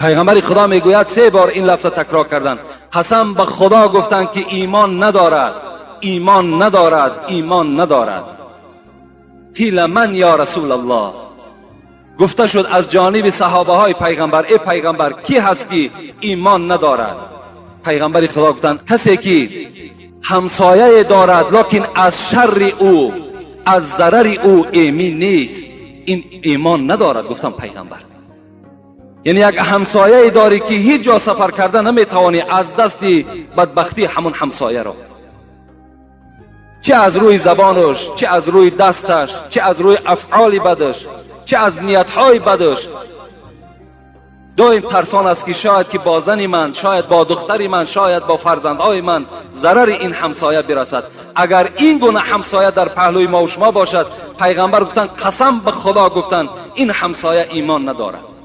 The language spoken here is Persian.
پیغمبر خدا میگوید 3 بار این لفظ تکرار کردن. قسم به خدا گفتند که ایمان ندارد، ایمان ندارد، ایمان ندارد. قیل من یا رسول الله، گفته شد از جانب صحابه های پیغمبر، ای پیغمبر کی هست که ایمان ندارد؟ پیغمبر خدا گفتند کسی که همسایه دارد لکن از شر او، از ضرر او ایمن نیست، این ایمان ندارد. گفتم پیغمبر یعنی یک همسایه داری که هیچ جا سفر کرده نمیتوانی از دست بدبختی همون همسایه را، چه از روی زبانش، چه از روی دستش، چه از روی افعال بدش، چه از نیتهای بدش، دائم ترسان است که شاید که با زن من، شاید با دختری من، شاید با فرزندهای من ضرر این همسایه برسد. اگر این گونه همسایه در پهلوی ما و شما باشد، پیغمبر گفتند قسم به خدا گفتند این همسایه ایمان ندارد.